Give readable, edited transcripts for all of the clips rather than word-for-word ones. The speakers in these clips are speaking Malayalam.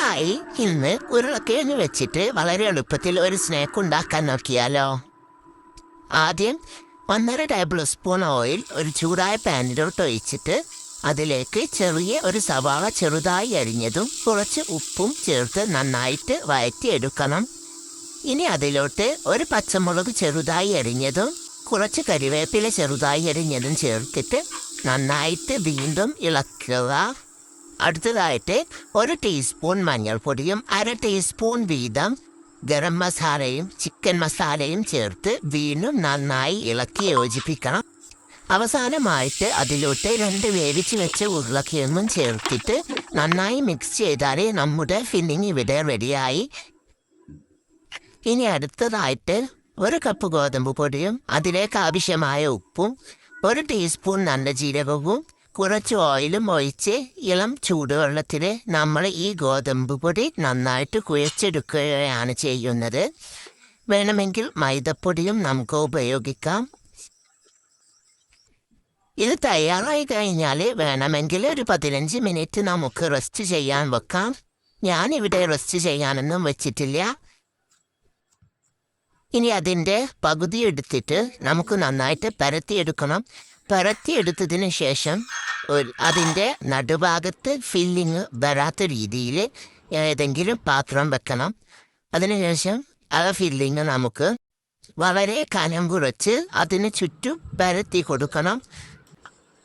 ഹായ്, ഇന്ന് ഉരുളക്കിഴങ്ങ് വെച്ചിട്ട് വളരെ എളുപ്പത്തിൽ ഒരു സ്നാക്ക് ഉണ്ടാക്കാൻ നോക്കിയാലോ? ആദ്യം 1.5 ടേബിൾ സ്പൂൺ ഓയിൽ ഒരു ചൂടായ പാനിലോട്ട് ഒഴിച്ചിട്ട് അതിലേക്ക് ചെറിയ ഒരു സവാള ചെറുതായി അരിഞ്ഞതും കുറച്ച് ഉപ്പും ചേർത്ത് നന്നായിട്ട് വഴറ്റിയെടുക്കണം. ഇനി അതിലോട്ട് ഒരു പച്ചമുളക് ചെറുതായി അരിഞ്ഞതും കുറച്ച് കരിവേപ്പില ചെറുതായി അരിഞ്ഞതും ചേർത്തിട്ട് നന്നായിട്ട് വീണ്ടും ഇളക്കുക. അടുത്തതായിട്ട് 1 ടീസ്പൂൺ മഞ്ഞൾപ്പൊടിയും 1/2 ടീസ്പൂൺ വീതം ഗരം മസാലയും ചിക്കൻ മസാലയും ചേർത്ത് വീണ്ടും നന്നായി ഇളക്കി യോജിപ്പിക്കണം. അവസാനമായിട്ട് അതിലോട്ട് 2 വേവിച്ച് വെച്ച ഉരുളക്കിഴങ്ങും ചേർത്തിട്ട് നന്നായി മിക്സ് ചെയ്താലേ നമ്മുടെ ഫില്ലിങ് ഇവിടെ റെഡിയായി. ഇനി അടുത്തതായിട്ട് 1 കപ്പ് ഗോതമ്പ് പൊടിയും അതിലേക്ക് ആവശ്യമായ ഉപ്പും 1 ടീസ്പൂൺ നല്ല ജീരകവും കുറച്ച് ഓയിലും ഒഴിച്ച് ഇളം ചൂടുവെള്ളത്തിൽ നമ്മൾ ഈ ഗോതമ്പ് പൊടി നന്നായിട്ട് കുഴച്ചെടുക്കുകയാണ് ചെയ്യുന്നത്. വേണമെങ്കിൽ മൈദപ്പൊടിയും നമുക്ക് ഉപയോഗിക്കാം. ഇത് തയ്യാറായി കഴിഞ്ഞാൽ വേണമെങ്കിൽ ഒരു 15 മിനിറ്റ് നമുക്ക് റെസ്റ്റ് ചെയ്യാൻ വെക്കാം. ഞാനിവിടെ റെസ്റ്റ് ചെയ്യാനൊന്നും വെച്ചിട്ടില്ല. ഇനി അതിൻ്റെ പകുതി എടുത്തിട്ട് നമുക്ക് നന്നായിട്ട് പരത്തിയെടുക്കണം. പരത്തിയെടുത്തതിന് ശേഷം അതിൻ്റെ നടുഭാഗത്ത് ഫില്ലിങ് വരാത്ത രീതിയിൽ ഏതെങ്കിലും പാത്രം വെക്കണം. അതിനുശേഷം ആ ഫില്ലിങ് നമുക്ക് വളരെ കനം കുറച്ച് അതിന് ചുറ്റും പരത്തി കൊടുക്കണം.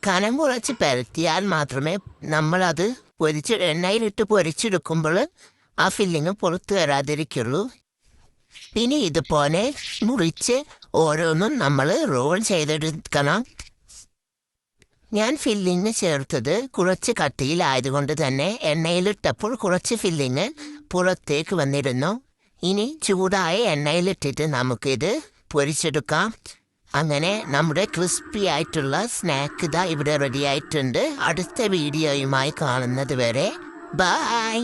കനം കുറച്ച് പരത്തിയാൽ മാത്രമേ നമ്മളത് എണ്ണയിലിട്ട് പൊരിച്ചെടുക്കുമ്പോൾ ആ ഫില്ലിങ് പുറത്ത് വരാതിരിക്കുള്ളൂ. ഇനി ഇതുപോലെ മുറിച്ച് ഓരോന്നും നമ്മൾ റോൾ ചെയ്തെടുക്കണം. ഞാൻ ഫില്ലിങ് ചേർത്തത് കുറച്ച് കട്ടിയിലായതുകൊണ്ട് തന്നെ എണ്ണയിലിട്ടപ്പോൾ കുറച്ച് ഫില്ലിങ് പുറത്തേക്ക് വന്നിരുന്നു. ഇനി ചൂടായ എണ്ണയിലിട്ടിട്ട് നമുക്കിത് പൊരിച്ചെടുക്കാം. അങ്ങനെ നമ്മുടെ ക്രിസ്പി ആയിട്ടുള്ള സ്നാക്ക് ഇതാ ഇവിടെ റെഡി ആയിട്ടുണ്ട്. അടുത്ത വീഡിയോയുമായി കാണുന്നത് വരെ ബൈ.